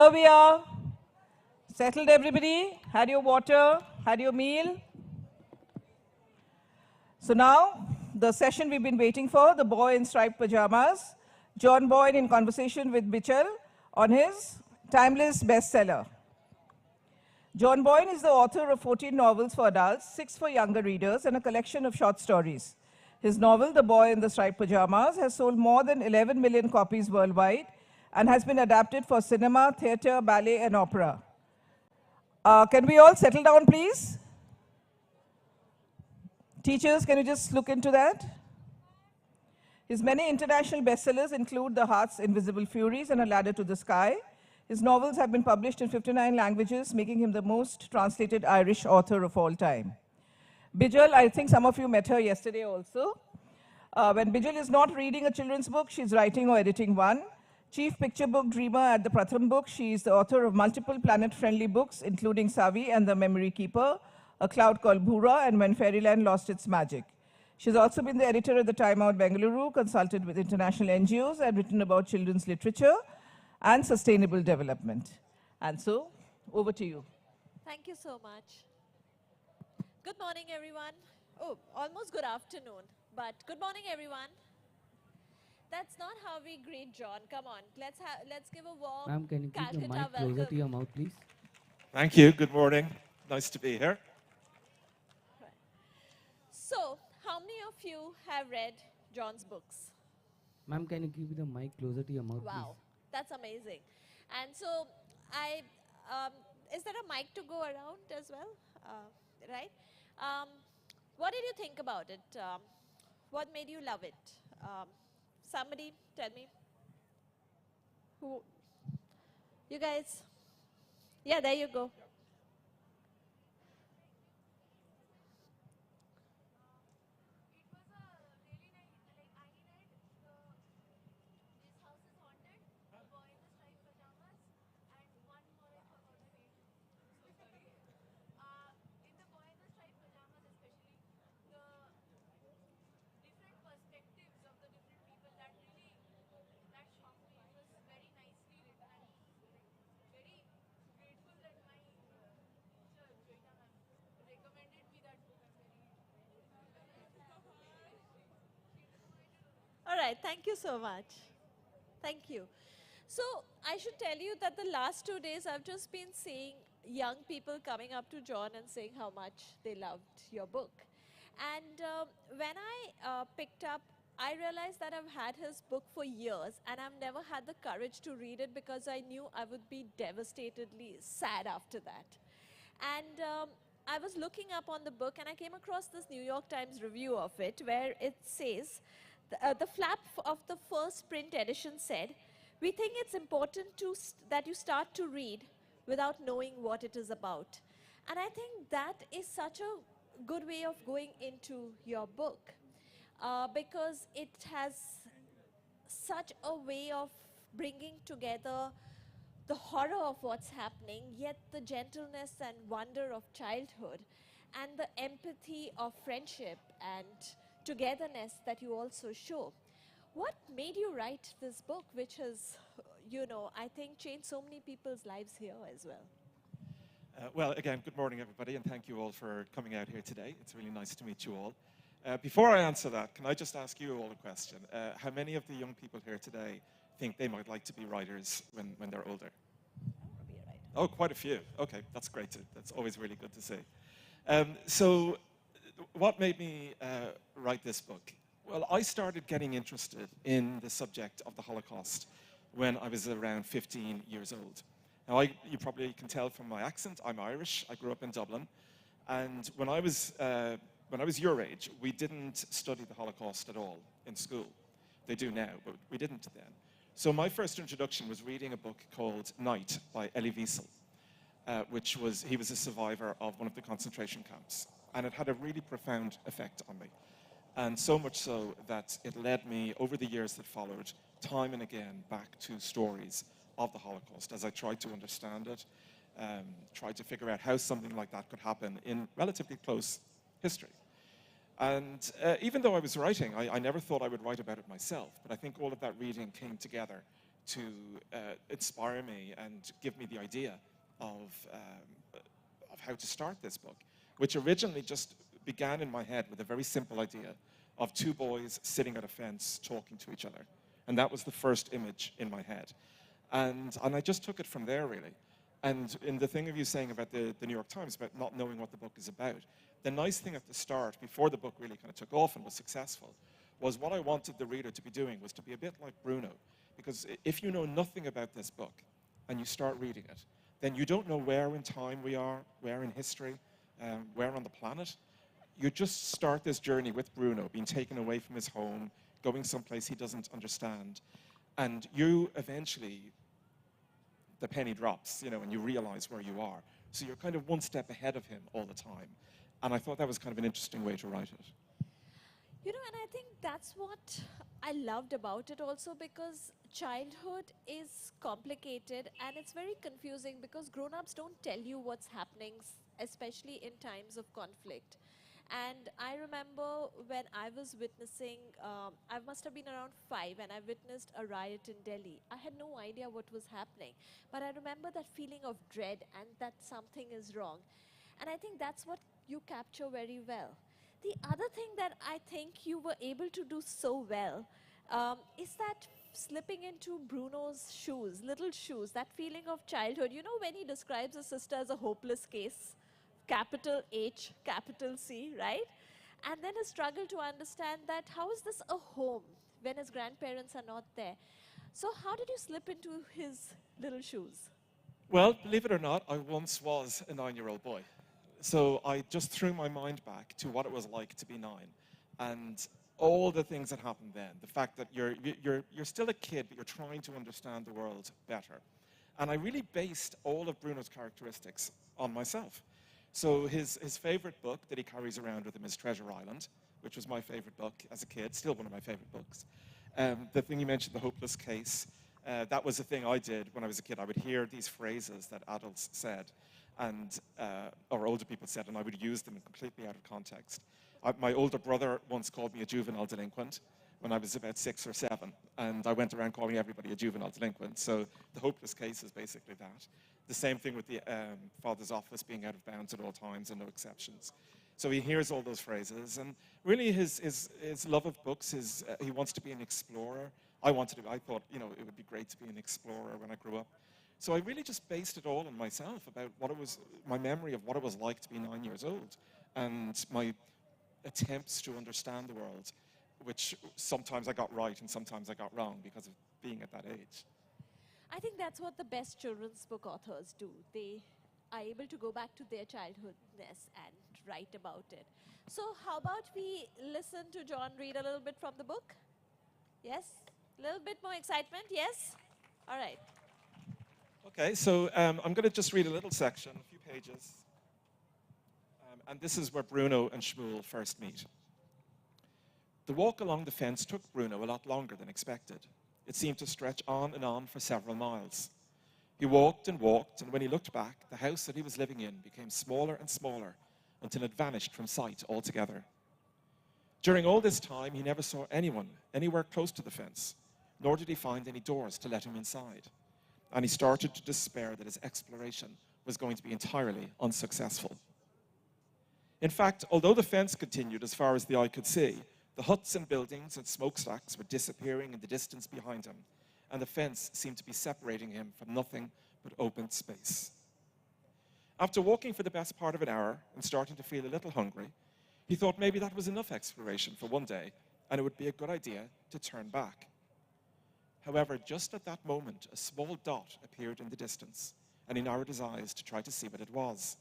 Here we are. Settled, everybody? Had your water? Had your meal? So now, the session we've been waiting for, the boy in striped pajamas, John Boyne in conversation with Bijal on his timeless bestseller. John Boyne is the author of 14 novels for adults, 6 for younger readers, and a collection of short stories. His novel, The Boy in the Striped Pajamas, has sold more than 11 million copies worldwide and has been adapted for cinema, theatre, ballet, and opera. Can we all settle down, please? Teachers, can you just look into that? His many international bestsellers include The Heart's Invisible Furies and A Ladder to the Sky. His novels have been published in 59 languages, making him the most translated Irish author of all time. Bijal, I think some of you met her yesterday also. When Bijal is not reading a children's book, she's writing or editing one. Chief picture book dreamer at the Pratham book, she is the author of multiple planet-friendly books, including Savi and the Memory Keeper, A Cloud Called Bhura, and When Fairyland Lost Its Magic. She's also been the editor at the Time Out Bengaluru, consulted with international NGOs, and written about children's literature and sustainable development. And so, over to you. Thank you so much. Good morning, everyone. Oh, almost good afternoon, but good morning, everyone. That's not how we greet John. Come on, let's give a warm Ma'am, can you keep the Calcutta mic closer to your mouth, please? Thank you. Good morning. Nice to be here. So, how many of you have read John's books? Ma'am, can you keep the mic closer to your mouth, Wow, that's amazing. And so, is there a mic to go around as well? Right? What did you think about it? What made you love it? Somebody tell me. Who? You guys? Yeah, there you go. All right, thank you so much. Thank you. So I should tell you that the last 2 days I've just been seeing young people coming up to John and saying how much they loved your book. And when I picked up, I realized that I've had his book for years and I've never had the courage to read it because I knew I would be devastatedly sad after that. And I was looking up on the book and I came across this New York Times review of it where it says, the flap of the first print edition said, "We think it's important that you start to read without knowing what it is about." And I think that is such a good way of going into your book because it has such a way of bringing together the horror of what's happening, yet the gentleness and wonder of childhood, and the empathy of friendship and togetherness that you also show. What made you write this book, which has, I think changed so many people's lives here as well? Well, again, good morning, everybody, and thank you all for coming out here today. It's really nice to meet you all. Before I answer that, can I just ask you all a question? How many of the young people here today think they might like to be writers when they're older? Oh, quite a few. Okay, that's great. That's always really good to see. So what made me write this book? Well, I started getting interested in the subject of the Holocaust when I was around 15 years old. Now, you probably can tell from my accent, I'm Irish. I grew up in Dublin. And when I was your age, we didn't study the Holocaust at all in school. They do now, but we didn't then. So my first introduction was reading a book called Night by Elie Wiesel, he was a survivor of one of the concentration camps. And it had a really profound effect on me. And so much so that it led me, over the years that followed, time and again back to stories of the Holocaust as I tried to understand it, tried to figure out how something like that could happen in relatively close history. And even though I was writing, I never thought I would write about it myself, but I think all of that reading came together to inspire me and give me the idea of how to start this book, which originally just began in my head with a very simple idea of two boys sitting at a fence talking to each other. And that was the first image in my head. And I just took it from there, really. And in the thing of you saying about the New York Times, about not knowing what the book is about, the nice thing at the start, before the book really kind of took off and was successful, was what I wanted the reader to be doing was to be a bit like Bruno. Because if you know nothing about this book and you start reading it, then you don't know where in time we are, where in history, where on the planet. You just start this journey with Bruno, being taken away from his home, going someplace he doesn't understand. And you eventually, the penny drops, and you realize where you are. So you're kind of one step ahead of him all the time. And I thought that was kind of an interesting way to write it. And I think that's what I loved about it also, because childhood is complicated and it's very confusing because grown-ups don't tell you what's happening, especially in times of conflict. And I remember when I was witnessing, I must have been around 5, and I witnessed a riot in Delhi. I had no idea what was happening, but I remember that feeling of dread and that something is wrong. And I think that's what you capture very well. The other thing that I think you were able to do so well is that slipping into Bruno's shoes, little shoes, that feeling of childhood. When he describes his sister as a hopeless case, capital H, capital C, right? And then his struggle to understand that how is this a home when his grandparents are not there? So how did you slip into his little shoes? Well, believe it or not, I once was a 9-year-old boy. So I just threw my mind back to what it was like to be 9. And all the things that happened then, the fact that you're still a kid, but you're trying to understand the world better. And I really based all of Bruno's characteristics on myself. So his favorite book that he carries around with him is Treasure Island, which was my favorite book as a kid, still one of my favorite books. The thing you mentioned, the hopeless case, that was the thing I did when I was a kid. I would hear these phrases that adults said, or older people said, and I would use them completely out of context. My older brother once called me a juvenile delinquent when I was about 6 or 7, and I went around calling everybody a juvenile delinquent. So the hopeless case is basically that. The same thing with the father's office being out of bounds at all times and no exceptions. So he hears all those phrases, and really his love of books is he wants to be an explorer. I thought, it would be great to be an explorer when I grew up. So I really just based it all on myself about my memory of what it was like to be 9 years old, and my attempts to understand the world, which sometimes I got right and sometimes I got wrong because of being at that age. I think that's what the best children's book authors do. They are able to go back to their childhoodness and write about it. So how about we listen to John read a little bit from the book? Yes? A little bit more excitement? Yes? All right. Okay, so I'm going to just read a little section, a few pages. And this is where Bruno and Shmuel first meet. The walk along the fence took Bruno a lot longer than expected. It seemed to stretch on and on for several miles. He walked and walked, and when he looked back, the house that he was living in became smaller and smaller until it vanished from sight altogether. During all this time, he never saw anyone anywhere close to the fence, nor did he find any doors to let him inside. And he started to despair that his exploration was going to be entirely unsuccessful. In fact, although the fence continued as far as the eye could see, the huts and buildings and smokestacks were disappearing in the distance behind him, and the fence seemed to be separating him from nothing but open space. After walking for the best part of an hour and starting to feel a little hungry, he thought maybe that was enough exploration for one day, and it would be a good idea to turn back. However, just at that moment, a small dot appeared in the distance, and he narrowed his eyes to try to see what it was.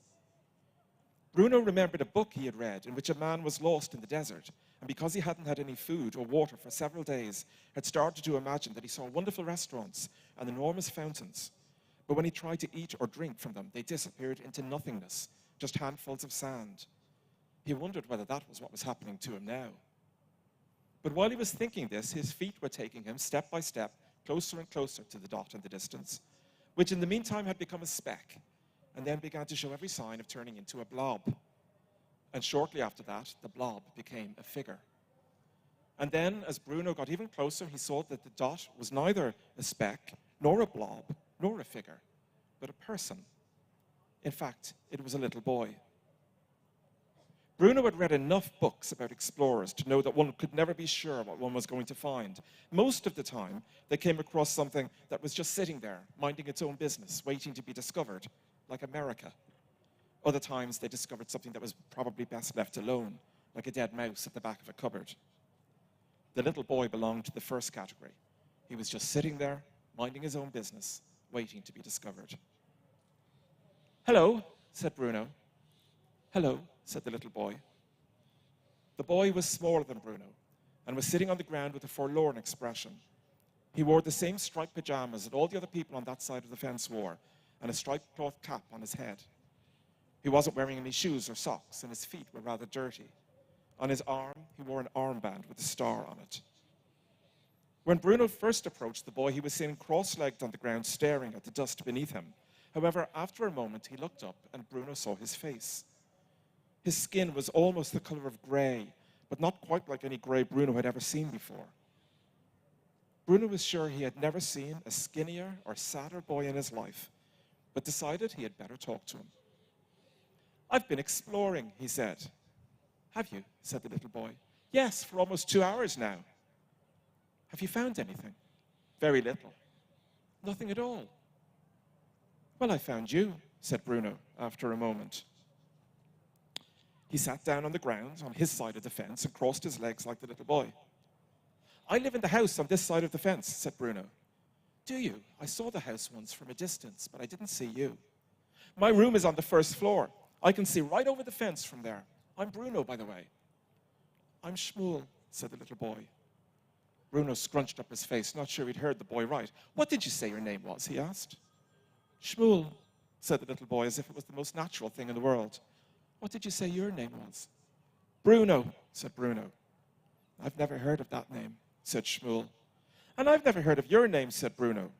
Bruno remembered a book he had read in which a man was lost in the desert, and because he hadn't had any food or water for several days, had started to imagine that he saw wonderful restaurants and enormous fountains. But when he tried to eat or drink from them, they disappeared into nothingness, just handfuls of sand. He wondered whether that was what was happening to him now. But while he was thinking this, his feet were taking him step by step, closer and closer to the dot in the distance, which in the meantime had become a speck, and then began to show every sign of turning into a blob. And shortly after that, the blob became a figure. And then, as Bruno got even closer, he saw that the dot was neither a speck, nor a blob, nor a figure, but a person. In fact, it was a little boy. Bruno had read enough books about explorers to know that one could never be sure what one was going to find. Most of the time, they came across something that was just sitting there, minding its own business, waiting to be discovered, like America. Other times, they discovered something that was probably best left alone, like a dead mouse at the back of a cupboard. The little boy belonged to the first category. He was just sitting there, minding his own business, waiting to be discovered. "Hello," said Bruno. "Hello," said the little boy. The boy was smaller than Bruno and was sitting on the ground with a forlorn expression. He wore the same striped pajamas that all the other people on that side of the fence wore, and a striped cloth cap on his head. He wasn't wearing any shoes or socks, and his feet were rather dirty. On his arm, he wore an armband with a star on it. When Bruno first approached the boy, he was sitting cross-legged on the ground, staring at the dust beneath him. However, after a moment, he looked up, and Bruno saw his face. His skin was almost the color of grey, but not quite like any grey Bruno had ever seen before. Bruno was sure he had never seen a skinnier or sadder boy in his life, but decided he had better talk to him. "I've been exploring," he said. "Have you?" said the little boy. "Yes, for almost 2 hours now." "Have you found anything?" "Very little." "Nothing at all?" "Well, I found you," said Bruno after a moment. He sat down on the ground on his side of the fence and crossed his legs like the little boy. "I live in the house on this side of the fence," said Bruno. "Do you? I saw the house once from a distance, but I didn't see you." "My room is on the first floor. I can see right over the fence from there. I'm Bruno, by the way." "I'm Shmuel," said the little boy. Bruno scrunched up his face, not sure he'd heard the boy right. "What did you say your name was?" he asked. "Shmuel," said the little boy, as if it was the most natural thing in the world. "What did you say your name was?" "Bruno," said Bruno. "I've never heard of that name," said Shmuel. "And I've never heard of your name," said Bruno.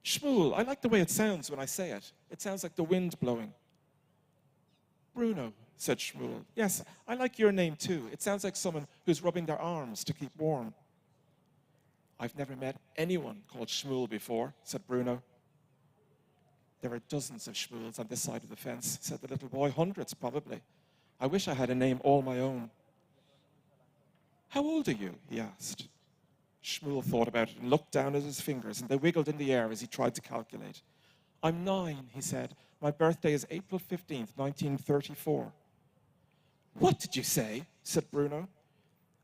"Shmuel, I like the way it sounds when I say it. It sounds like the wind blowing." "Bruno," said Shmuel. "Yes, I like your name too. It sounds like someone who's rubbing their arms to keep warm." "I've never met anyone called Shmuel before," said Bruno. "There are dozens of Shmuels on this side of the fence," said the little boy. "Hundreds, probably. I wish I had a name all my own." "How old are you?" he asked. Shmuel thought about it and looked down at his fingers, and they wiggled in the air as he tried to calculate. "I'm 9, he said. "My birthday is April 15th, 1934. "What did you say?" said Bruno.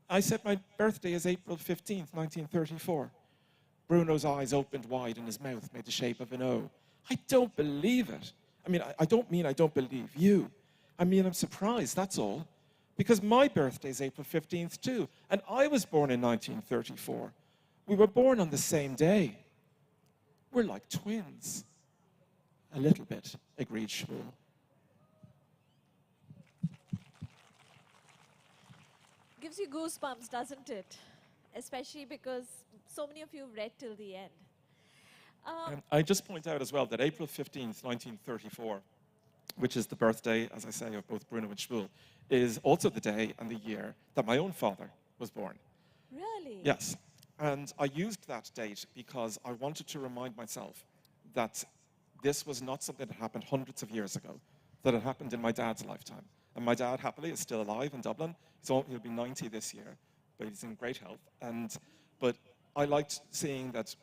"I said my birthday is April 15th, 1934. Bruno's eyes opened wide and his mouth made the shape of an O. "I don't believe it. I don't mean I don't believe you. I mean, I'm surprised, that's all. Because my birthday is April 15th too, and I was born in 1934. We were born on the same day. We're like twins." "A little bit," agreed Shmuel. Gives you goosebumps, doesn't it? Especially because so many of you have read till the end. I just point out as well that April 15th, 1934, which is the birthday, as I say, of both Bruno and Shmuel, is also the day and the year that my own father was born. Really? Yes. And I used that date because I wanted to remind myself that this was not something that happened hundreds of years ago, that it happened in my dad's lifetime. And my dad, happily, is still alive in Dublin. He'll be 90 this year, but he's in great health. But I liked seeing that,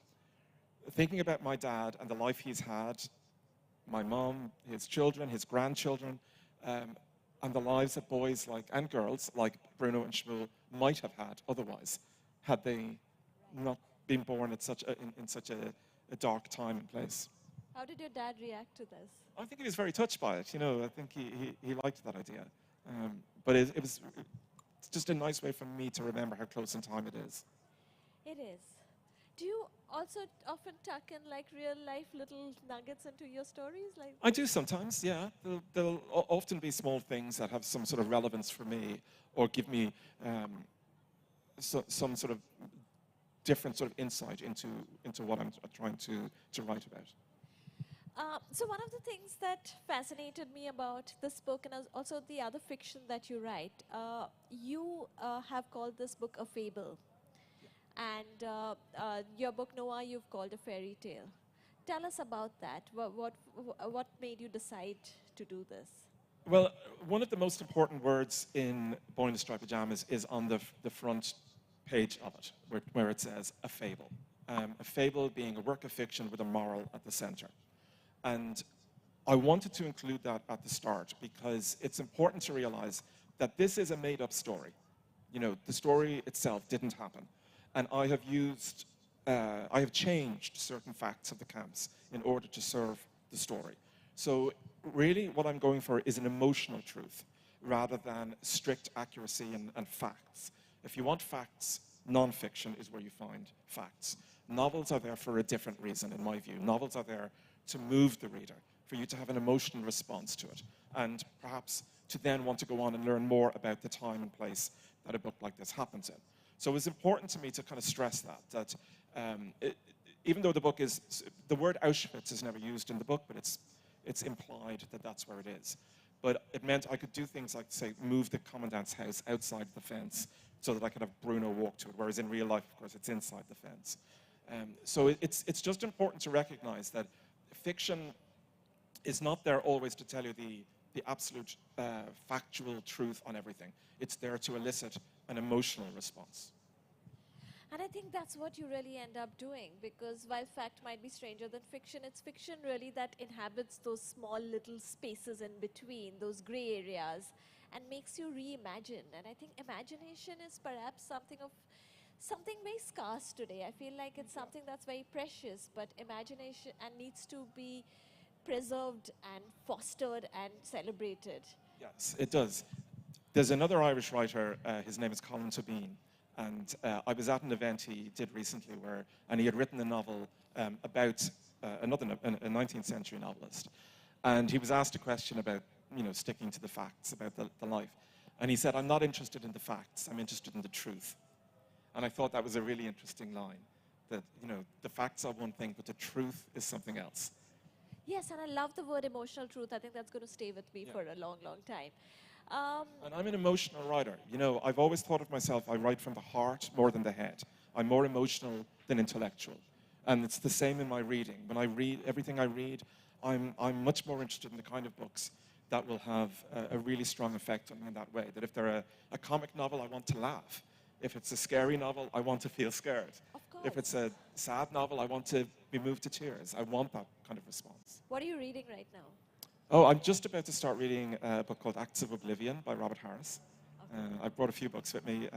thinking about my dad and the life he's had, my mom, his children, his grandchildren, and the lives that boys and girls like Bruno and Shmuel might have had otherwise, had they not been born at in such a dark time and place. How did your dad react to this? I think he was very touched by it. I think he liked that idea. But it's just a nice way for me to remember how close in time it is. It is. Do you also often tuck in real life little nuggets into your stories? I do sometimes, yeah. There'll often be small things that have some sort of relevance for me or give me some sort of different sort of insight into what I'm trying to write about. So one of the things that fascinated me about this book and also the other fiction that you write, you have called this book a fable. And your book, Noah, you've called a fairy tale. Tell us about that. What made you decide to do this? Well, one of the most important words in Boyne Pyjamas is on the front page of it, where it says a fable. A fable being a work of fiction with a moral at the center. And I wanted to include that at the start because it's important to realize that this is a made-up story. You know, the story itself didn't happen. And I have changed certain facts of the camps in order to serve the story. So really what I'm going for is an emotional truth rather than strict accuracy and facts. If you want facts, non-fiction is where you find facts. Novels are there for a different reason, in my view. Novels are there to move the reader, for you to have an emotional response to it, and perhaps to then want to go on and learn more about the time and place that a book like this happens in. So it was important to me to kind of stress that even though the word Auschwitz is never used in the book, but it's implied that that's where it is. But it meant I could do things like, say, move the commandant's house outside the fence so that I could have Bruno walk to it, whereas in real life, of course, it's inside the fence. So it's just important to recognize that fiction is not there always to tell you the absolute factual truth on everything. It's there to elicit an emotional response. And I think that's what you really end up doing, because while fact might be stranger than fiction, it's fiction really that inhabits those small little spaces in between, those gray areas, and makes you reimagine. And I think imagination is perhaps something very scarce today. I feel like it's something that's very precious, but imagination and needs to be preserved and fostered and celebrated. Yes, it does. There's another Irish writer, his name is Colin Tobin, and I was at an event he did recently and he had written a novel about a 19th century novelist. And he was asked a question about, sticking to the facts about the life. And he said, I'm not interested in the facts, I'm interested in the truth. And I thought that was a really interesting line, that, the facts are one thing, but the truth is something else. Yes, and I love the word emotional truth. I think that's going to stay with me for a long, long time. And I'm an emotional writer. I've always thought of myself, I write from the heart more than the head. I'm more emotional than intellectual. And it's the same in my reading. When I read, everything I read, I'm much more interested in the kind of books that will have a really strong effect on me in that way. That if they're a comic novel, I want to laugh. If it's a scary novel, I want to feel scared. Of course. If it's a sad novel, I want to be moved to tears. I want that kind of response. What are you reading right now? Oh, I'm just about to start reading a book called Acts of Oblivion by Robert Harris. Okay. I brought a few books with me,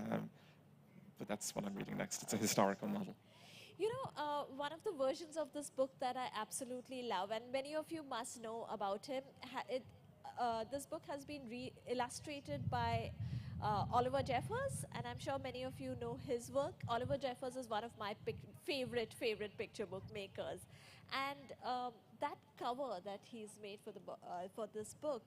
but that's what I'm reading next. It's a historical novel. One of the versions of this book that I absolutely love, and many of you must know about him, this book has been illustrated by Oliver Jeffers, and I'm sure many of you know his work. Oliver Jeffers is one of my favorite picture book makers. And that cover that he's made for this book,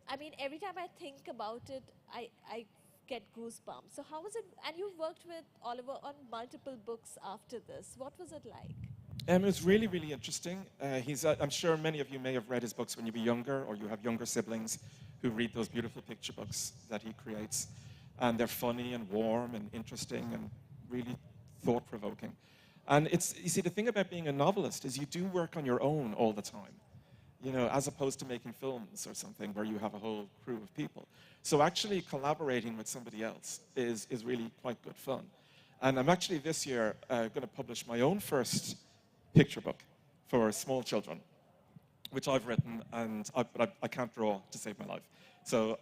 I mean, every time I think about it, I get goosebumps. So how was it? And you've worked with Oliver on multiple books after this. What was it like? It was really, really interesting. I'm sure many of you may have read his books when you were younger, or you have younger siblings who read those beautiful picture books that he creates. And they're funny and warm and interesting and really thought-provoking. And you see, the thing about being a novelist is you do work on your own all the time, as opposed to making films or something where you have a whole crew of people. So actually collaborating with somebody else is really quite good fun. And I'm actually this year going to publish my own first picture book for small children, which I've written, but I can't draw to save my life. So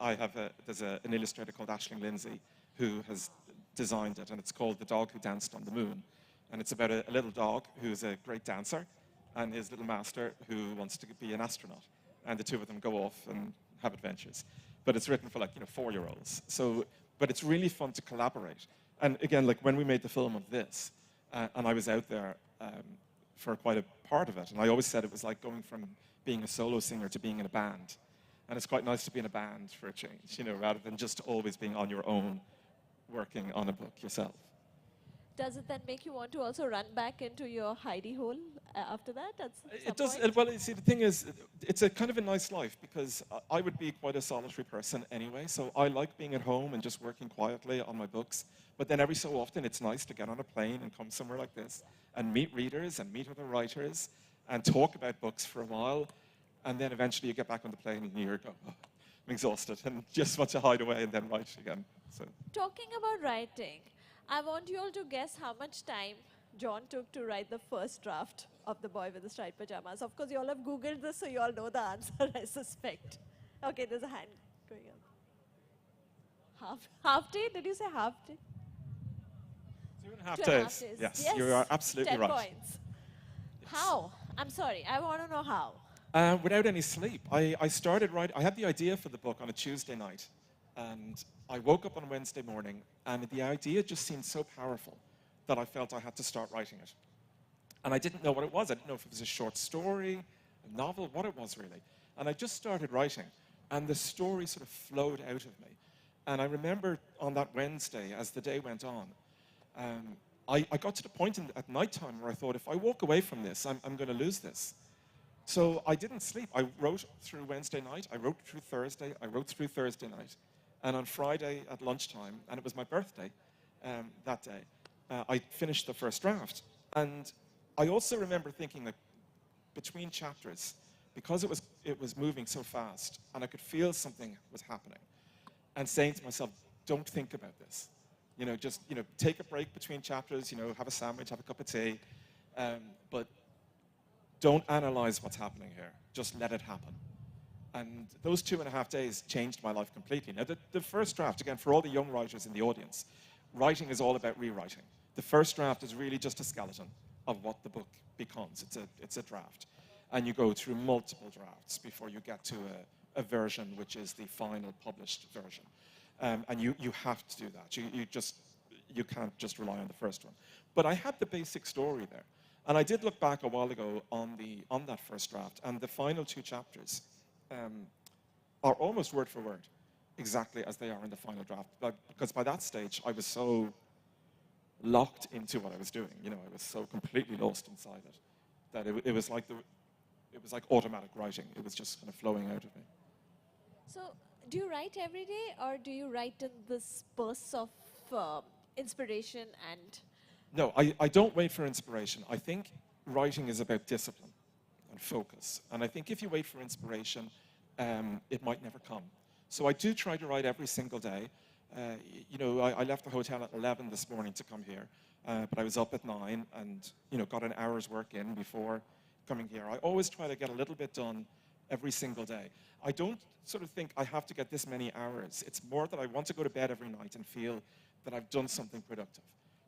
there's an illustrator called Aisling Lindsay who has designed it, and it's called The Dog Who Danced on the Moon. And it's about a little dog who's a great dancer and his little master who wants to be an astronaut. And the two of them go off and have adventures. But it's written for 4-year-olds. But it's really fun to collaborate. And again, when we made the film of this, and I was out there for quite a part of it, and I always said it was like going from being a solo singer to being in a band. And it's quite nice to be in a band for a change, rather than just always being on your own, working on a book yourself. Does it then make you want to also run back into your hidey hole after that? At some It does. point? Well, you see, the thing is, it's a kind of a nice life because I would be quite a solitary person anyway. So I like being at home and just working quietly on my books. But then every so often, it's nice to get on a plane and come somewhere like this and meet readers and meet other writers and talk about books for a while. And then eventually, you get back on the plane and you go, oh, I'm exhausted, and just want to hide away and then write again. So. Talking about writing, I want you all to guess how much time John took to write the first draft of The Boy with the Striped Pajamas. Of course, you all have Googled this, so you all know the answer, I suspect. Okay, there's a hand going up. Half day? Did you say half day? 2.5 2.5 days. days. Yes, you are absolutely 10 right. points. How? I'm sorry, I want to know how. Without any sleep. I started writing, I had the idea for the book on a Tuesday night, and I woke up on Wednesday morning, and the idea just seemed so powerful that I felt I had to start writing it. And I didn't know what it was. I didn't know if it was a short story, a novel, what it was really. And I just started writing, and the story sort of flowed out of me. And I remember on that Wednesday, as the day went on, I got to the point at nighttime where I thought, if I walk away from this, I'm going to lose this. So I didn't sleep. I wrote through Wednesday night, I wrote through Thursday, I wrote through Thursday night. And on Friday at lunchtime, and it was my birthday that day, I finished the first draft. And I also remember thinking that between chapters, because it was moving so fast, and I could feel something was happening, and saying to myself, don't think about this. Just take a break between chapters, have a sandwich, have a cup of tea, but don't analyze what's happening here. Just let it happen. And those 2.5 days changed my life completely. Now, the first draft, again, for all the young writers in the audience, writing is all about rewriting. The first draft is really just a skeleton of what the book becomes. It's a draft. And you go through multiple drafts before you get to a version which is the final published version. And you have to do that. You can't just rely on the first one. But I had the basic story there. And I did look back a while ago on that first draft, and the final 2 chapters are almost word for word, exactly as they are in the final draft. Because by that stage, I was so locked into what I was doing. I was so completely lost inside it that it was like automatic writing. It was just kind of flowing out of me. So, do you write every day, or do you write in this bursts of inspiration and... No, I don't wait for inspiration. I think writing is about discipline and focus. And I think if you wait for inspiration, it might never come. So I do try to write every single day. I left the hotel at 11 this morning to come here, but I was up at 9 and, got an hour's work in before coming here. I always try to get a little bit done every single day. I don't sort of think I have to get this many hours. It's more that I want to go to bed every night and feel that I've done something productive.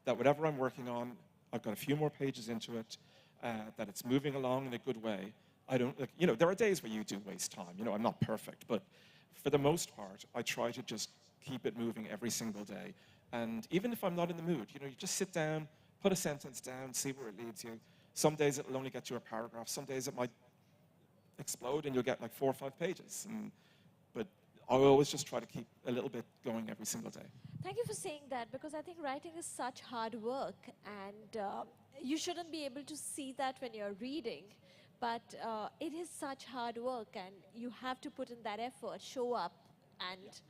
That whatever I'm working on, I've got a few more pages into it, that it's moving along in a good way. I don't, there are days where you do waste time. I'm not perfect, but for the most part, I try to just keep it moving every single day. And even if I'm not in the mood, you just sit down, put a sentence down, see where it leads you. Some days it'll only get you a paragraph. Some days it might explode and you'll get like 4 or 5 pages. But I always just try to keep a little bit going every single day. Thank you for saying that, because I think writing is such hard work, and you shouldn't be able to see that when you're reading, but it is such hard work, and you have to put in that effort, show up, and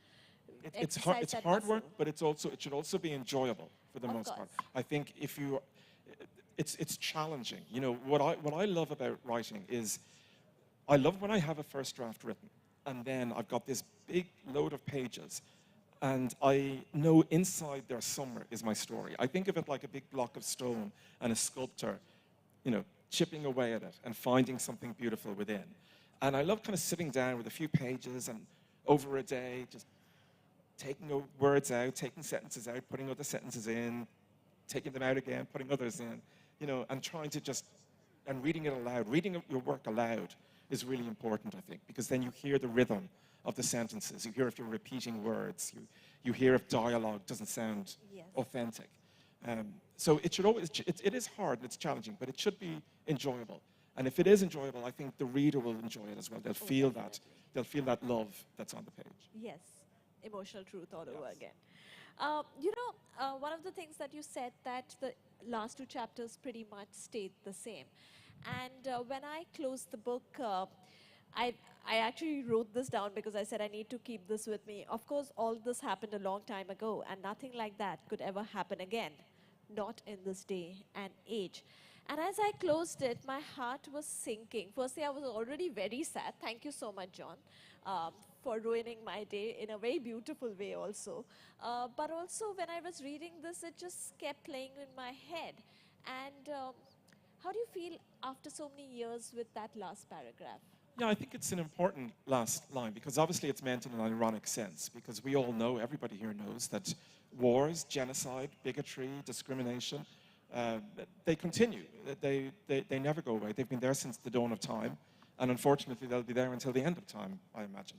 It's exercise that hard work, muscle. but it should also be enjoyable for the Of most part. course. I think it's challenging. What I love about writing is I love when I have a first draft written, and then I've got this big load of pages, and I know inside there somewhere is my story. I think of it like a big block of stone and a sculptor, chipping away at it and finding something beautiful within. And I love kind of sitting down with a few pages and over a day, just taking words out, taking sentences out, putting other sentences in, taking them out again, putting others in, and trying to and reading it aloud. Reading your work aloud is really important, I think, because then you hear the rhythm of the sentences. You hear if you're repeating words. You hear if dialogue doesn't sound Yes. authentic. So it is hard and it's challenging, but it should be enjoyable. And if it is enjoyable, I think the reader will enjoy it as well. They'll feel that. They'll feel that love that's on the page. Yes, emotional truth all over Yes. again. One of the things that you said, that the last 2 chapters pretty much stayed the same. And when I closed the book, I, I actually wrote this down because I said I need to keep this with me. Of course, all this happened a long time ago, and nothing like that could ever happen again, not in this day and age. And as I closed it, my heart was sinking. Firstly, I was already very sad. Thank you so much, John, for ruining my day in a very beautiful way also. But also, when I was reading this, it just kept playing in my head. And how do you feel after so many years with that last paragraph? Yeah, I think it's an important last line because obviously it's meant in an ironic sense because we all know, everybody here knows, that wars, genocide, bigotry, discrimination, uh, they continue. They never go away. They've been there since the dawn of time, and unfortunately they'll be there until the end of time, I imagine.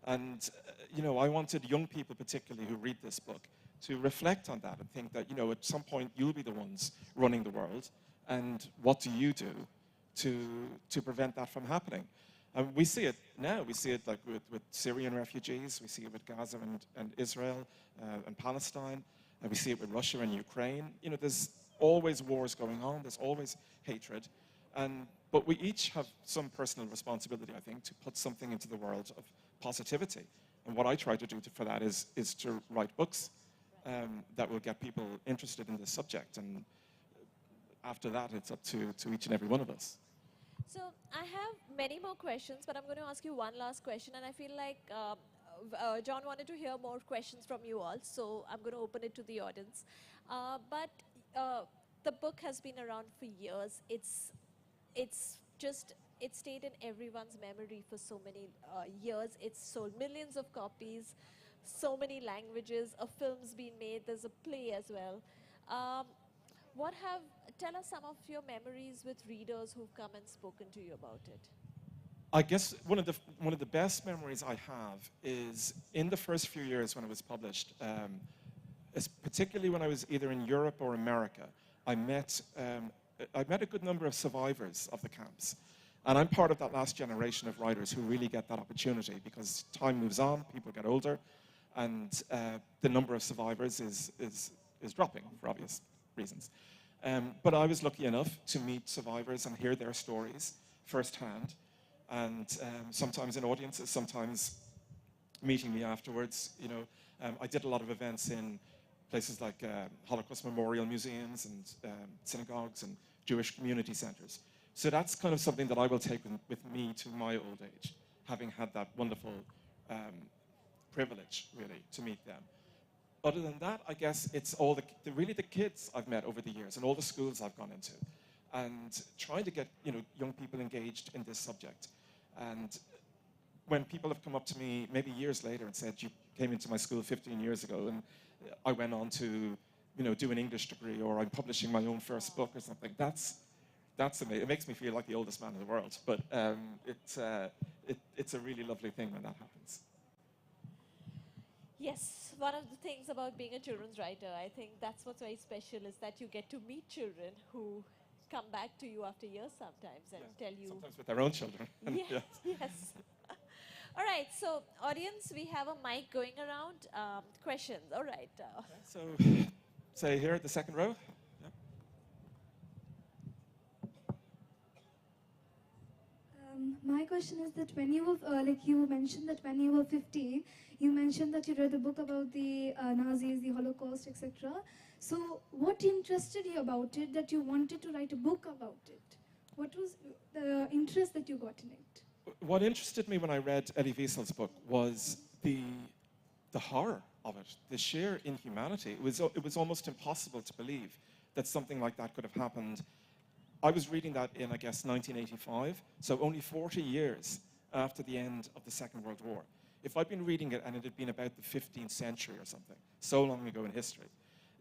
And, you know, I wanted young people particularly who read this book to reflect on that and think that, you know, at some point you'll be the ones running the world, and what do you do to prevent that from happening? And we see it now. We see it like with Syrian refugees. We see it with Gaza and Israel and Palestine. And we see it with Russia and Ukraine. You know, there's always wars going on. There's always hatred. But we each have some personal responsibility, I think, to put something into the world of positivity. And what I try to do for that is to write books that will get people interested in this subject. And after that, it's up to each and every one of us. So I have many more questions, but I'm going to ask you one last question, and I feel like John wanted to hear more questions from you all, so I'm going to open it to the audience. But the book has been around for years. It's stayed in everyone's memory for so many years. It's sold millions of copies, so many languages. A film's been made. There's a play as well. Tell us some of your memories with readers who've come and spoken to you about it. I guess one of the best memories I have is in the first few years when it was published, particularly when I was either in Europe or America. I met a good number of survivors of the camps, and I'm part of that last generation of writers who really get that opportunity because time moves on, people get older, and the number of survivors is dropping for obvious reasons. But I was lucky enough to meet survivors and hear their stories firsthand, and sometimes in audiences, sometimes meeting me afterwards. You know, I did a lot of events in places like Holocaust memorial museums and synagogues and Jewish community centers. So that's kind of something that I will take with me to my old age, having had that wonderful privilege, really, to meet them. Other than that, I guess it's all really the kids I've met over the years and all the schools I've gone into, and trying to get, you know, young people engaged in this subject. And when people have come up to me maybe years later and said, you came into my school 15 years ago and I went on to, you know, do an English degree, or I'm publishing my own first book or something, that's amazing. It makes me feel like the oldest man in the world, but it's a really lovely thing when that happens. Yes, one of the things about being a children's writer, I think that's what's very special, is that you get to meet children who come back to you after years sometimes and tell you. Sometimes with their own children. Yes, yes. All right, so audience, we have a mic going around. Questions, all right. So, say here at the second row. Yeah. My question is that when you were, like you mentioned that when you were 15, you mentioned that you read a book about the Nazis, the Holocaust, etc. So what interested you about it that you wanted to write a book about it? What was the interest that you got in it? What interested me when I read Elie Wiesel's book was the horror of it, the sheer inhumanity. It was almost impossible to believe that something like that could have happened. I was reading that in, I guess, 1985, so only 40 years after the end of the Second World War. If I'd been reading it and it had been about the 15th century or something, so long ago in history,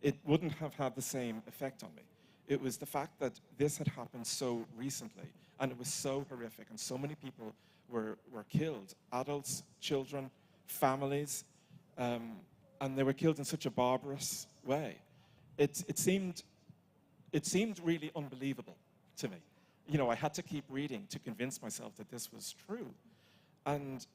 it wouldn't have had the same effect on me. It was the fact that this had happened so recently, and it was so horrific, and so many people were killed, adults, children, families, and they were killed in such a barbarous way. It seemed really unbelievable to me. You know, I had to keep reading to convince myself that this was true. And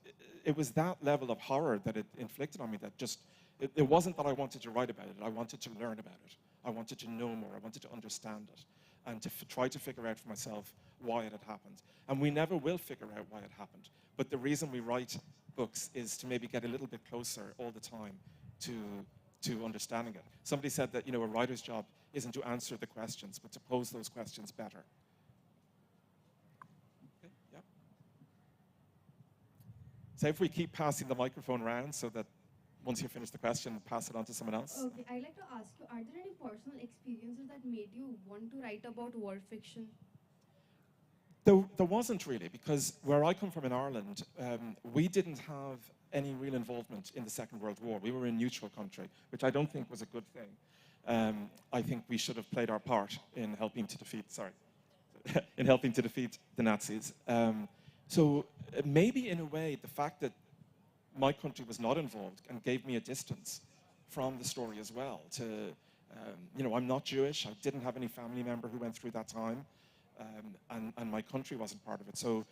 it was that level of horror that it inflicted on me that just, it wasn't that I wanted to write about it, I wanted to learn about it. I wanted to know more, I wanted to understand it. and to try to figure out for myself why it had happened. And we never will figure out why it happened. But the reason we write books is to maybe get a little bit closer all the time to understanding it. Somebody said that, you know, a writer's job isn't to answer the questions, but to pose those questions better. Okay, yeah. So if we keep passing the microphone around so that once you finish the question, pass it on to someone else. Okay, I'd like to ask you, are there any personal experiences that made you want to write about war fiction? There wasn't really, because where I come from in Ireland, we didn't have any real involvement in the Second World War. We were a neutral country, which I don't think was a good thing. I think we should have played our part in helping to defeat, in helping to defeat the Nazis. So maybe in a way, the fact that my country was not involved and gave me a distance from the story as well. You know, I'm not Jewish. I didn't have any family member who went through that time. And my country wasn't part of it. So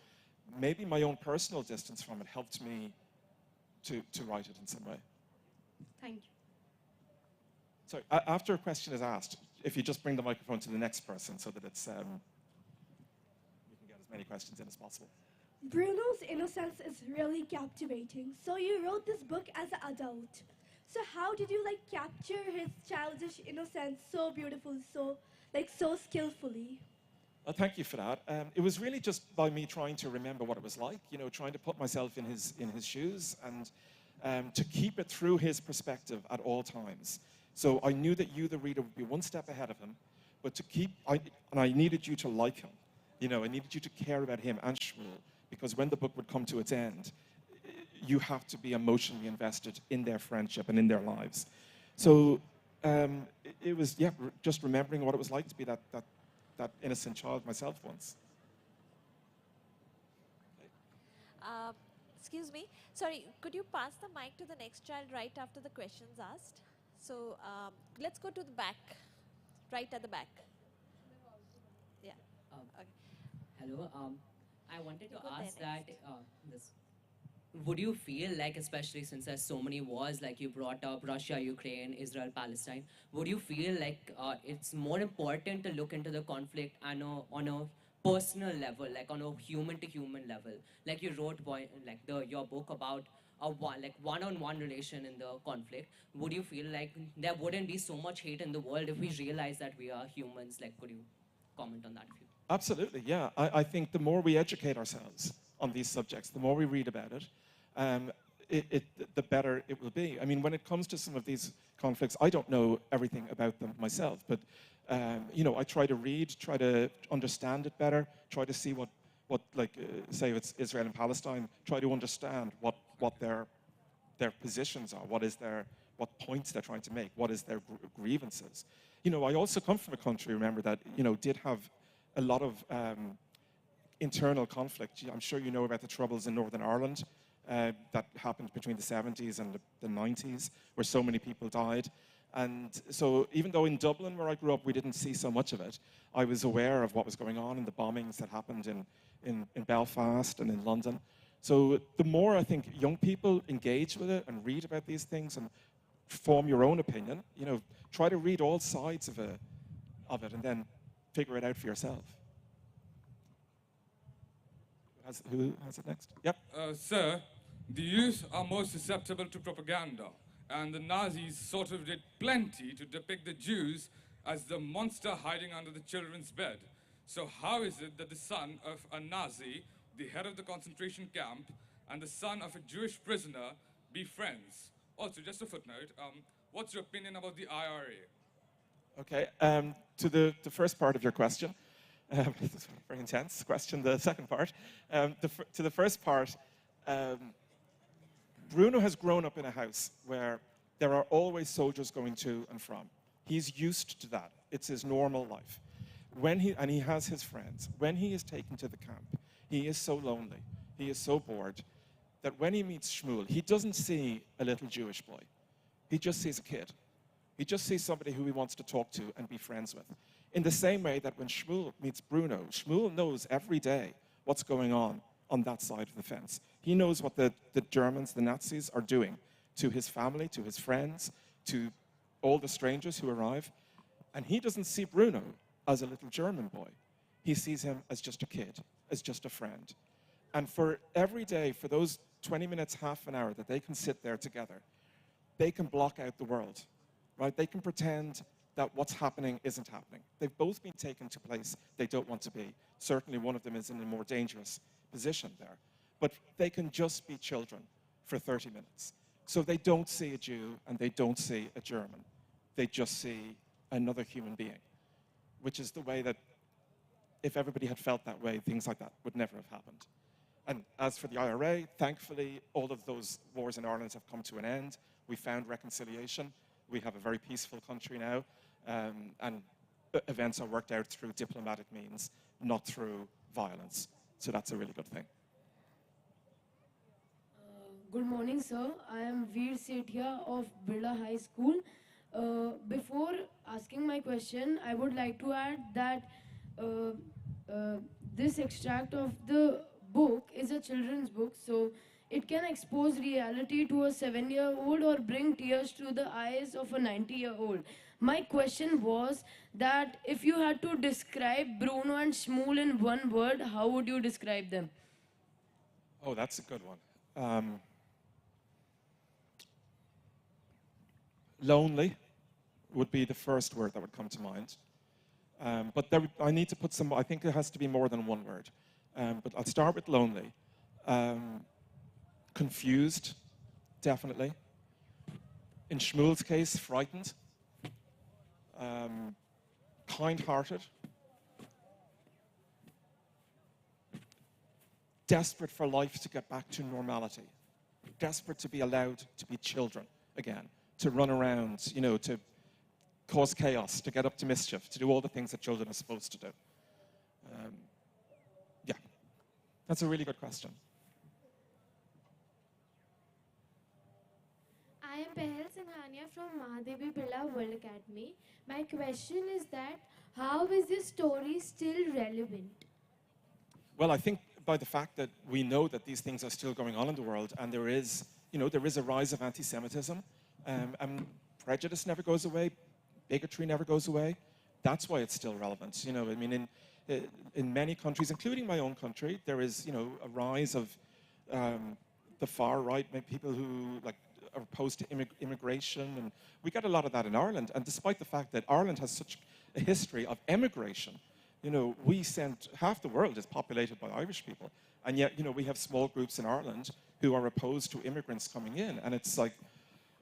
maybe my own personal distance from it helped me to write it in some way. Thank you. So after a question is asked, if you just bring the microphone to the next person so that it's, we can get as many questions in as possible. Bruno's innocence is really captivating. So you wrote this book as an adult. So how did you capture his childish innocence so beautiful, so skillfully? Well, thank you for that. It was really just by me trying to remember what it was like, you know, trying to put myself in his shoes and to keep it through his perspective at all times. So I knew that you, the reader, would be one step ahead of him, but I needed you to like him. You know, I needed you to care about him and Shmuel, because when the book would come to its end, you have to be emotionally invested in their friendship and in their lives. So it was, yeah, just remembering what it was like to be that innocent child myself once. Excuse me. Sorry, could you pass the mic to the next child right after the question's asked? So let's go to the back, right at the back. Yeah. Okay. Hello. I wanted to You go there ask that would you feel like, especially since there's so many wars, like you brought up Russia, Ukraine, Israel, Palestine, would you feel like it's more important to look into the conflict on a personal level, like on a human-to-human level? Like you wrote your book about a one-on-one relation in the conflict. Would you feel like there wouldn't be so much hate in the world if we realize that we are humans? Like, could you comment on that? If you Absolutely, yeah. I think the more we educate ourselves on these subjects, the more we read about it, the better it will be. I mean, when it comes to some of these conflicts, I don't know everything about them myself, but you know, I try to read, try to understand it better, try to see what say it's Israel and Palestine, try to understand what their positions are, what points they're trying to make, what is their grievances. You know, I also come from a country, remember, that, you know, did have a lot of internal conflict. I'm sure you know about the troubles in Northern Ireland that happened between the 70s and the 90s, where so many people died. And so even though in Dublin, where I grew up, we didn't see so much of it, I was aware of what was going on in the bombings that happened in Belfast and in London. So the more I think young people engage with it and read about these things and form your own opinion, you know, try to read all sides of it and then figure it out for yourself. Who has it next? Yep. Sir, the youth are most susceptible to propaganda, and the Nazis sort of did plenty to depict the Jews as the monster hiding under the children's bed. So how is it that the son of a Nazi, the head of the concentration camp, and the son of a Jewish prisoner be friends? Also, just a footnote, what's your opinion about the IRA? Okay, to the first part of your question, it's a very intense question, the second part. To the first part, Bruno has grown up in a house where there are always soldiers going to and from. He's used to that. It's his normal life. And he has his friends. When he is taken to the camp, he is so lonely, he is so bored, that when he meets Shmuel, he doesn't see a little Jewish boy. He just sees a kid. He just sees somebody who he wants to talk to and be friends with. In the same way that when Shmuel meets Bruno, Shmuel knows every day what's going on that side of the fence. He knows what the Germans, the Nazis, are doing to his family, to his friends, to all the strangers who arrive. And he doesn't see Bruno as a little German boy. He sees him as just a kid, as just a friend. And for every day, for those 20 minutes, half an hour that they can sit there together, they can block out the world, right? They can pretend that what's happening isn't happening. They've both been taken to a place they don't want to be. Certainly one of them is in a more dangerous position there. But they can just be children for 30 minutes. So they don't see a Jew and they don't see a German. They just see another human being, which is the way that if everybody had felt that way, things like that would never have happened. And as for the IRA, thankfully, all of those wars in Ireland have come to an end. We found reconciliation. We have a very peaceful country now. And events are worked out through diplomatic means, not through violence. So that's a really good thing. Good morning, sir. I am Veer Sethia of Birla High School. Before asking my question, I would like to add that this extract of the book is a children's book, so it can expose reality to a 7-year-old or bring tears to the eyes of a 90-year-old. My question was that if you had to describe Bruno and Shmuel in one word, how would you describe them? Oh, that's a good one. Lonely would be the first word that would come to mind. But I need to put some, I think it has to be more than one word. But I'll start with lonely. Confused, definitely. In Shmuel's case, frightened. Kind-hearted. Desperate for life to get back to normality. Desperate to be allowed to be children again. To run around, you know, to cause chaos, to get up to mischief, to do all the things that children are supposed to do. Yeah, that's a really good question. I am Pehel Singhania from Mahadevi Birla World Academy. My question is that, how is this story still relevant? Well, I think by the fact that we know that these things are still going on in the world, and there is, you know, there is a rise of anti-Semitism, and prejudice never goes away, bigotry never goes away. That's why it's still relevant. You know, I mean, in many countries, including my own country, there is, you know, a rise of the far right, people who like are opposed to immigration, and we get a lot of that in Ireland. And despite the fact that Ireland has such a history of emigration, you know, half the world is populated by Irish people, and yet, you know, we have small groups in Ireland who are opposed to immigrants coming in, and it's like,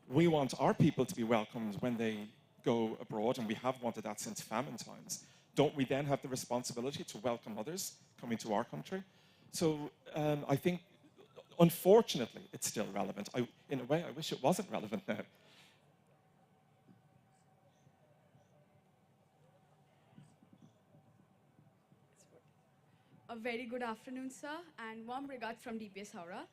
we want our people to be welcomed when they go abroad, and we have wanted that since famine times. Don't we then have the responsibility to welcome others coming to our country? So I think, unfortunately, it's still relevant. In a way, I wish it wasn't relevant now. A very good afternoon, sir, and warm regards from DPS Howrah.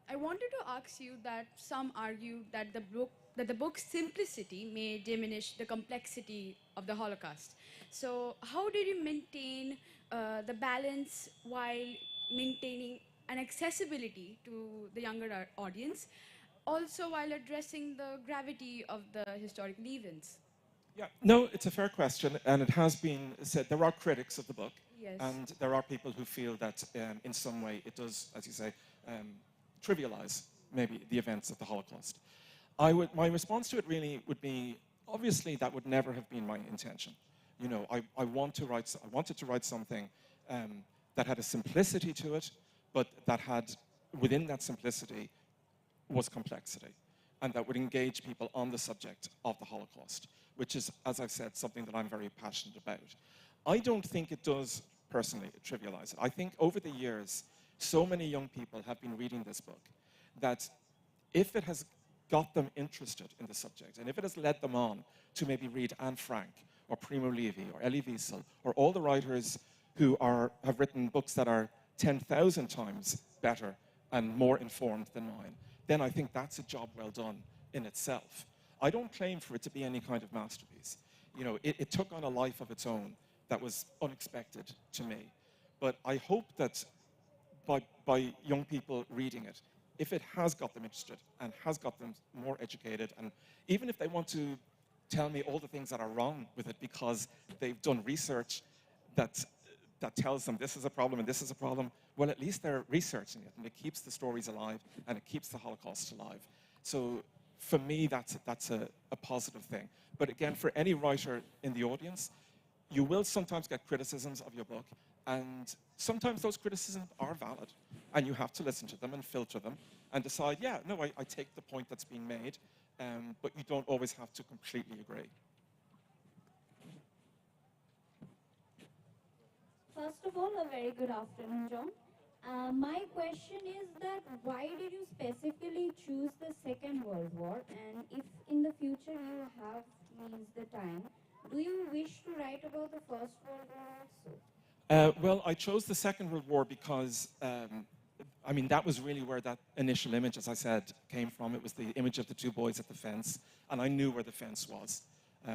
I wanted to ask you that some argue that the book's simplicity may diminish the complexity of the Holocaust. So how did you maintain the balance while maintaining an accessibility to the younger audience, also while addressing the gravity of the historical events? Yeah, no, it's a fair question, and it has been said there are critics of the book, Yes. and there are people who feel that in some way it does, as you say, trivialize maybe the events of the Holocaust. My response to it really would be, obviously that would never have been my intention. You know, I wanted to write something that had a simplicity to it, but that had, within that simplicity, was complexity, and that would engage people on the subject of the Holocaust, which is, as I've said, something that I'm very passionate about. I don't think it does, personally, trivialize it. I think over the years, so many young people have been reading this book that if it has got them interested in the subject, and if it has led them on to maybe read Anne Frank, or Primo Levi, or Elie Wiesel, or all the writers who have written books that are 10,000 times better and more informed than mine, then I think that's a job well done in itself. I don't claim for it to be any kind of masterpiece. You know, it took on a life of its own that was unexpected to me. But I hope that by young people reading it, if it has got them interested and has got them more educated, and even if they want to tell me all the things that are wrong with it because they've done research that tells them this is a problem and this is a problem. Well, at least they're researching it, and it keeps the stories alive, and it keeps the Holocaust alive. So for me, that's a positive thing. But again, for any writer in the audience, you will sometimes get criticisms of your book, and sometimes those criticisms are valid, and you have to listen to them and filter them and decide, yeah, no, I take the point that's being made, but you don't always have to completely agree. First of all, a very good afternoon, John. My question is that why did you specifically choose the Second World War? And if in the future you have means the time, do you wish to write about the First World War also? Well, I chose the Second World War because, I mean, that was really where that initial image, as I said, came from. It was the image of the two boys at the fence, and I knew where the fence was.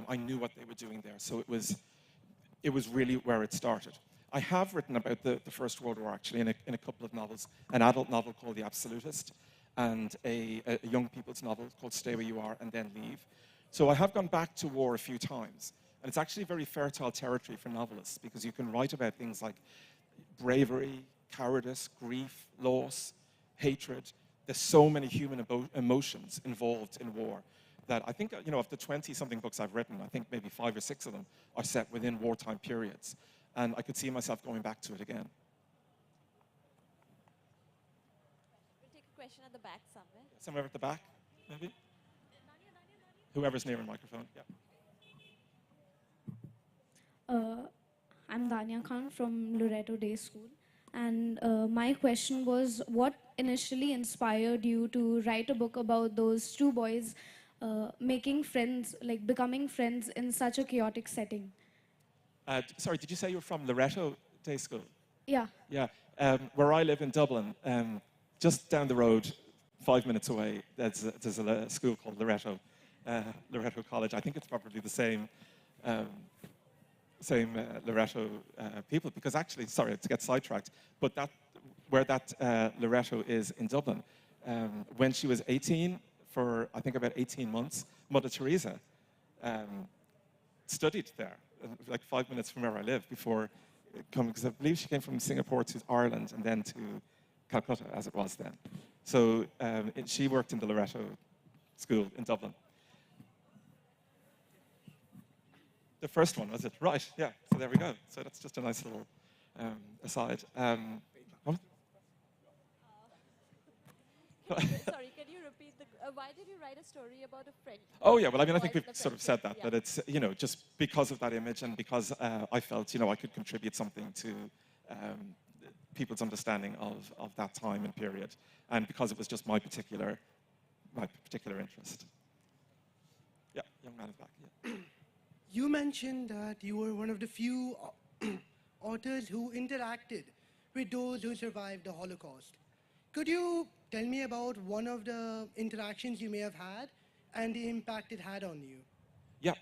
I knew what they were doing there, so it was really where it started. I have written about the First World War, actually, in a couple of novels, an adult novel called The Absolutist, and a young people's novel called Stay Where You Are and Then Leave. So I have gone back to war a few times, and it's actually very fertile territory for novelists because you can write about things like bravery, cowardice, grief, loss, hatred. There's so many human emotions involved in war that I think, of the 20-something books I've written, I think maybe 5 or 6 of them are set within wartime periods. And I could see myself going back to it again. We'll take a question at the back somewhere. Somewhere at the back, maybe? Whoever's near a microphone, yeah. I'm Dania Khan from Loreto Day School. And my question was, what initially inspired you to write a book about those two boys making friends, like becoming friends in such a chaotic setting? Sorry, did you say you're from Loreto Day School? Yeah. Yeah. Where I live in Dublin, just down the road, 5 minutes away, there's a school called Loreto College. I think it's probably the same Loreto people, because actually, sorry to get sidetracked, but where that Loreto is in Dublin, when she was 18, for I think about 18 months, Mother Teresa studied there, like 5 minutes from where I live, before coming, because I believe she came from Singapore to Ireland and then to Calcutta, as it was then. So she worked in the Loreto School in Dublin. The first one, was it? Right, yeah, so there we go. So that's just a nice little aside. Sorry, can you repeat why did you write a story about a friend? Oh, yeah, well, I mean, I think we've sort of said that, but it's, just because of that image and because I felt, I could contribute something to people's understanding of that time and period, and because it was just my particular interest. Yeah, young man is back, yeah. You mentioned that you were one of the few authors who interacted with those who survived the Holocaust. Could you tell me about one of the interactions you may have had and the impact it had on you? Yeah,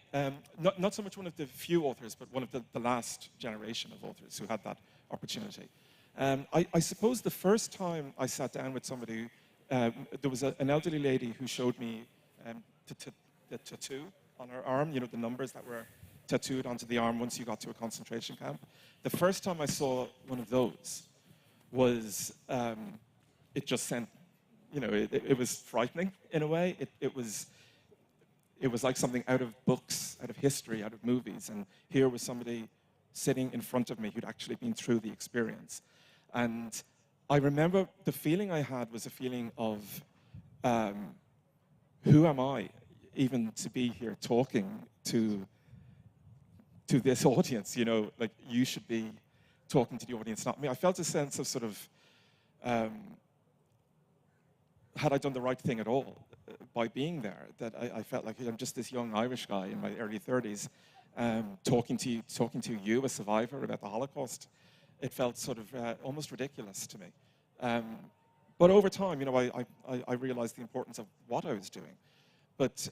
not so much one of the few authors, but one of the last generation of authors who had that opportunity. I suppose the first time I sat down with somebody, there was an elderly lady who showed me the tattoo on her arm, the numbers that were tattooed onto the arm once you got to a concentration camp. The first time I saw one of those was, it just sent, it was frightening in a way. It was like something out of books, out of history, out of movies. And here was somebody sitting in front of me who'd actually been through the experience. And I remember the feeling I had was a feeling of, who am I even to be here talking to this audience? Like, you should be talking to the audience, not me. I felt a sense of sort of, had I done the right thing at all by being there? That I felt like I'm just this young Irish guy in my early 30s, talking to you, a survivor, about the Holocaust. It felt sort of almost ridiculous to me. But over time, I realized the importance of what I was doing. But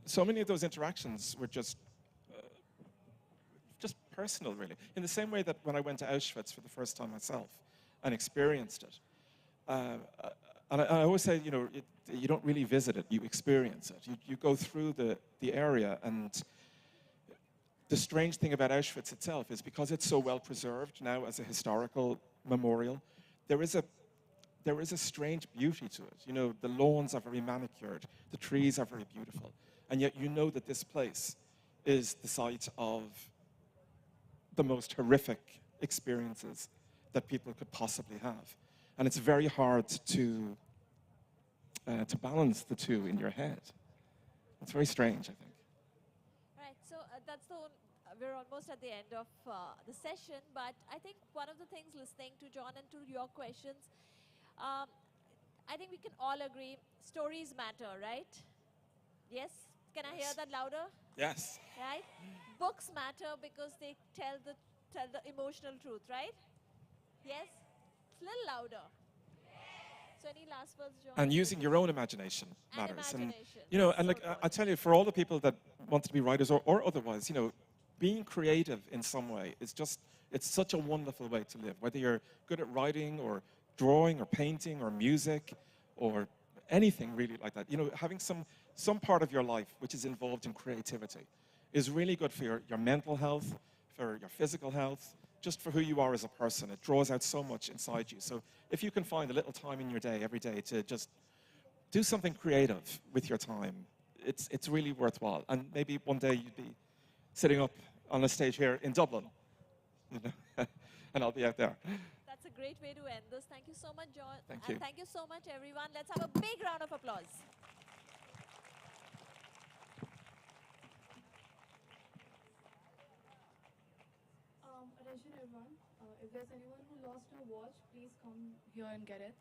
so many of those interactions were just personal, really. In the same way that when I went to Auschwitz for the first time myself and experienced it, And I always say, you know, you don't really visit it, you experience it. You go through the area, and the strange thing about Auschwitz itself is because it's so well preserved now as a historical memorial, there is a strange beauty to it. You know, the lawns are very manicured, the trees are very beautiful, and yet you know that this place is the site of the most horrific experiences that people could possibly have. And it's very hard to balance the two in your head. It's very strange, I think. Right, so that's we're almost at the end of the session, but I think one of the things listening to John and to your questions, I think we can all agree stories matter, right? Yes? Can I hear that louder? Yes. Right? Books matter because they tell the emotional truth, right? Yes? It's a little louder. So any last words, John? And using your own imagination matters. Imagination. And, you know, and like I tell you, for all the people that want to be writers or otherwise, you know, being creative in some way is just, it's such a wonderful way to live. Whether you're good at writing or drawing or painting or music or anything really like that, you know, having some part of your life which is involved in creativity is really good for your mental health, for your physical health, just for who you are as a person. It draws out so much inside you. So if you can find a little time in your day, every day, to just do something creative with your time, it's really worthwhile. And maybe one day you'd be sitting up on a stage here in Dublin, you know, and I'll be out there. That's a great way to end this. Thank you so much, John. Thank And you. thank you so much, everyone. Let's have a big round of applause. Attention everyone, if there's anyone who lost a watch, please come here and get it.